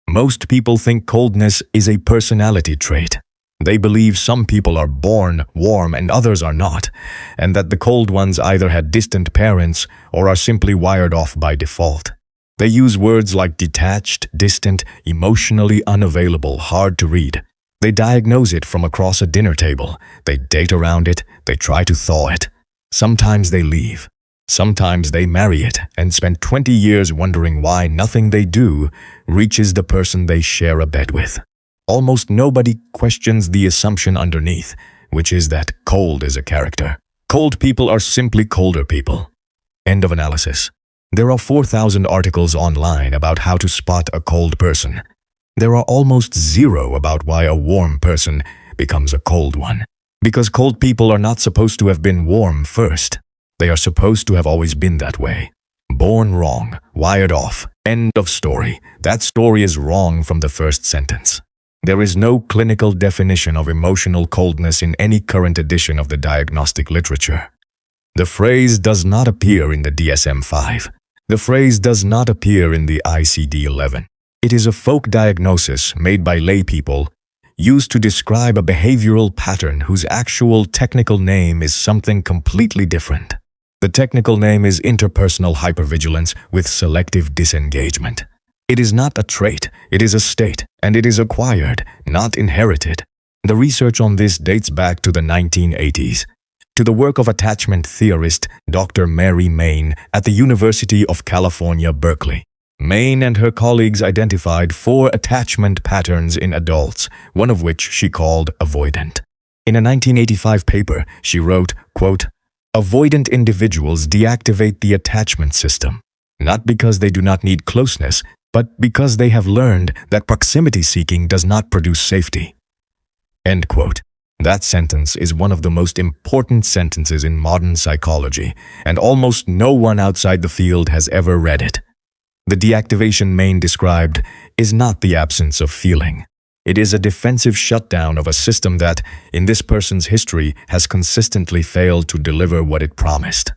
Most people think coldness is a personality trait. They believe some people are born warm and others are not, and that the cold ones either had distant parents or are simply wired off by default. They use words like detached, distant, emotionally unavailable, hard to read. They diagnose it from across a dinner table. They date around it. They try to thaw it. Sometimes they leave. Sometimes they marry it and spend 20 years wondering why nothing they do reaches the person they share a bed with. Almost nobody questions the assumption underneath, which is that cold is a character. Cold people are simply colder people. End of analysis. There are 4,000 articles online about how to spot a cold person. There are almost zero about why a warm person becomes a cold one. Because cold people are not supposed to have been warm first. They are supposed to have always been that way. Born wrong, wired off, end of story. That story is wrong from the first sentence. There is no clinical definition of emotional coldness in any current edition of the diagnostic literature. The phrase does not appear in the DSM-5. The phrase does not appear in the ICD-11. It is a folk diagnosis made by laypeople, used to describe a behavioral pattern whose actual technical name is something completely different. The technical name is interpersonal hypervigilance with selective disengagement. It is not a trait, it is a state, and it is acquired, not inherited. The research on this dates back to the 1980s, to the work of attachment theorist Dr. Mary Main at the University of California, Berkeley. Main and her colleagues identified 4 attachment patterns in adults, one of which she called avoidant. In a 1985 paper, she wrote, quote, "Avoidant individuals deactivate the attachment system, not because they do not need closeness, but because they have learned that proximity seeking does not produce safety." End quote. That sentence is one of the most important sentences in modern psychology, and almost no one outside the field has ever read it. The deactivation Main described is not the absence of feeling. It is a defensive shutdown of a system that, in this person's history, has consistently failed to deliver what it promised.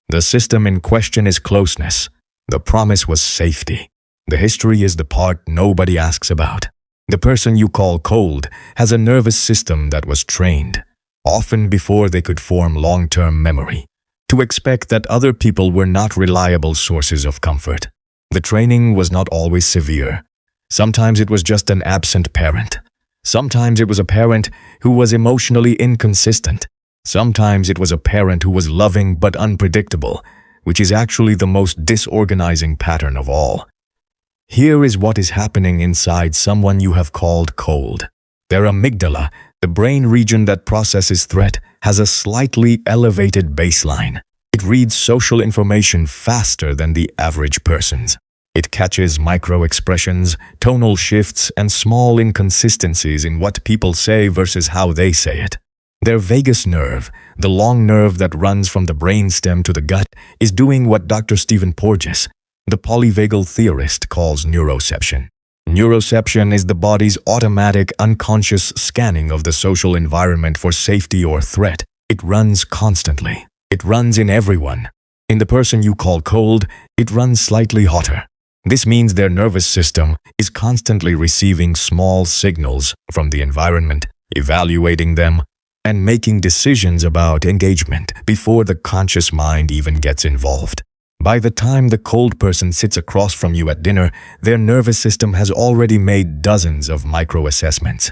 The system in question is closeness. The promise was safety. The history is the part nobody asks about. The person you call cold has a nervous system that was trained, often before they could form long-term memory, to expect that other people were not reliable sources of comfort. The training was not always severe. Sometimes it was just an absent parent. Sometimes it was a parent who was emotionally inconsistent. Sometimes it was a parent who was loving but unpredictable, which is actually the most disorganizing pattern of all. Here is what is happening inside someone you have called cold. Their amygdala, the brain region that processes threat, has a slightly elevated baseline. It reads social information faster than the average person's. It catches micro-expressions, tonal shifts, and small inconsistencies in what people say versus how they say it. Their vagus nerve, the long nerve that runs from the brainstem to the gut, is doing what Dr. Stephen Porges, the polyvagal theorist, calls neuroception. Neuroception is the body's automatic, unconscious scanning of the social environment for safety or threat. It runs constantly. It runs in everyone. In the person you call cold, it runs slightly hotter. This means their nervous system is constantly receiving small signals from the environment, evaluating them, and making decisions about engagement before the conscious mind even gets involved. By the time the cold person sits across from you at dinner, their nervous system has already made dozens of micro-assessments.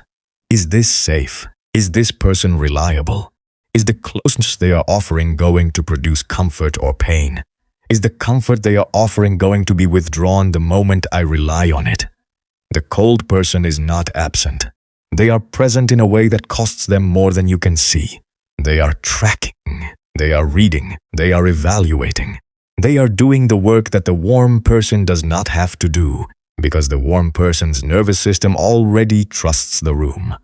Is this safe? Is this person reliable? Is the closeness they are offering going to produce comfort or pain? Is the comfort they are offering going to be withdrawn the moment I rely on it? The cold person is not absent. They are present in a way that costs them more than you can see. They are tracking. They are reading. They are evaluating. They are doing the work that the warm person does not have to do, because the warm person's nervous system already trusts the room.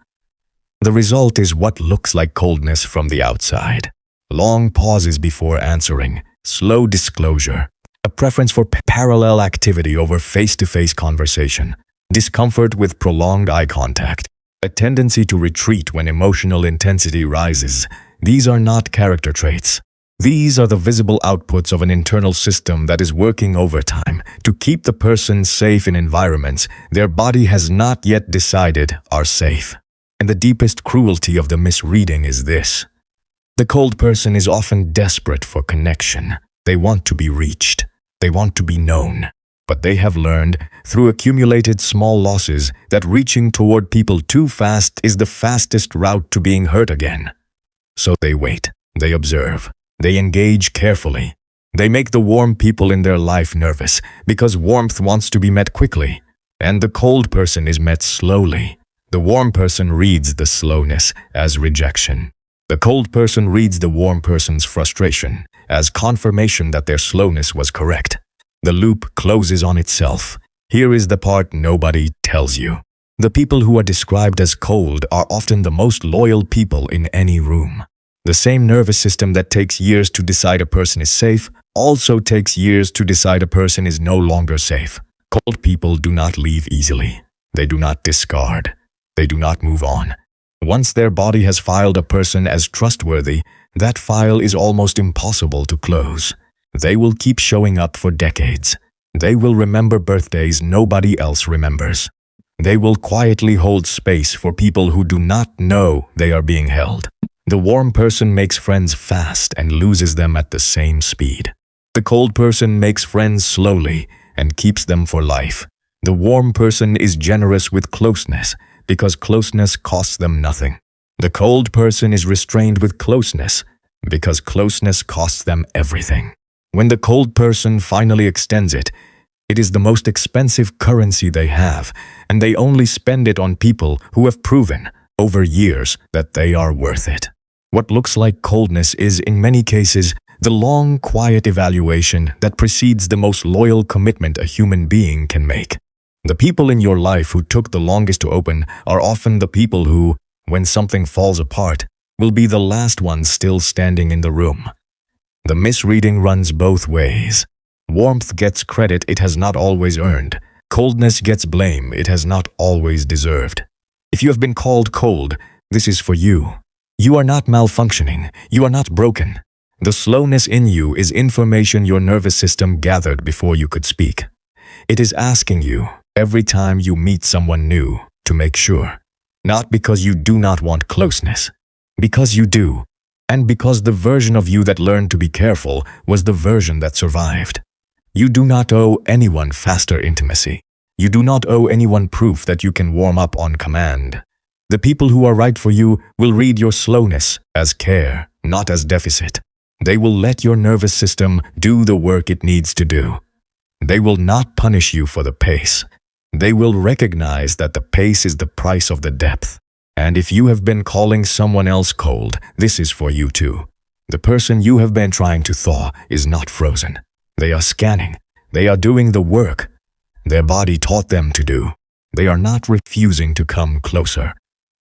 The result is what looks like coldness from the outside. Long pauses before answering. Slow disclosure, a preference for parallel activity over face-to-face conversation, discomfort with prolonged eye contact, a tendency to retreat when emotional intensity rises. These are not character traits. These are the visible outputs of an internal system that is working overtime to keep the person safe in environments their body has not yet decided are safe. And the deepest cruelty of the misreading is this. The cold person is often desperate for connection. They want to be reached. They want to be known. But they have learned, through accumulated small losses, that reaching toward people too fast is the fastest route to being hurt again. So they wait. They observe. They engage carefully. They make the warm people in their life nervous because warmth wants to be met quickly, and the cold person is met slowly. The warm person reads the slowness as rejection. The cold person reads the warm person's frustration as confirmation that their slowness was correct. The loop closes on itself. Here is the part nobody tells you. The people who are described as cold are often the most loyal people in any room. The same nervous system that takes years to decide a person is safe also takes years to decide a person is no longer safe. Cold people do not leave easily. They do not discard. They do not move on. Once their body has filed a person as trustworthy, that file is almost impossible to close. They will keep showing up for decades. They will remember birthdays nobody else remembers. They will quietly hold space for people who do not know they are being held. The warm person makes friends fast and loses them at the same speed. The cold person makes friends slowly and keeps them for life. The warm person is generous with closeness because closeness costs them nothing. The cold person is restrained with closeness because closeness costs them everything. When the cold person finally extends it, it is the most expensive currency they have, and they only spend it on people who have proven over years that they are worth it. What looks like coldness is, in many cases, the long, quiet evaluation that precedes the most loyal commitment a human being can make. The people in your life who took the longest to open are often the people who, when something falls apart, will be the last ones still standing in the room. The misreading runs both ways. Warmth gets credit it has not always earned. Coldness gets blame it has not always deserved. If you have been called cold, this is for you. You are not malfunctioning. You are not broken. The slowness in you is information your nervous system gathered before you could speak. It is asking you, every time you meet someone new, to make sure. Not because you do not want closeness. Because you do. And because the version of you that learned to be careful was the version that survived. You do not owe anyone faster intimacy. You do not owe anyone proof that you can warm up on command. The people who are right for you will read your slowness as care, not as deficit. They will let your nervous system do the work it needs to do. They will not punish you for the pace. They will recognize that the pace is the price of the depth. And if you have been calling someone else cold, this is for you too. The person you have been trying to thaw is not frozen. They are scanning. They are doing the work their body taught them to do. They are not refusing to come closer.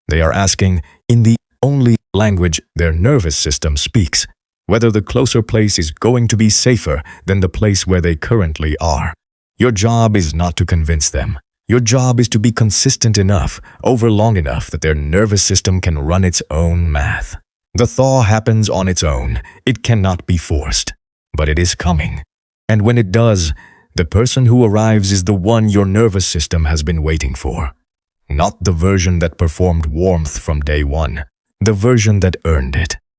They are asking, in the only language their nervous system speaks, whether the closer place is going to be safer than the place where they currently are. Your job is not to convince them. Your job is to be consistent enough, over long enough that their nervous system can run its own math. The thaw happens on its own. It cannot be forced. But it is coming. And when it does, the person who arrives is the one your nervous system has been waiting for. Not the version that performed warmth from day one. The version that earned it.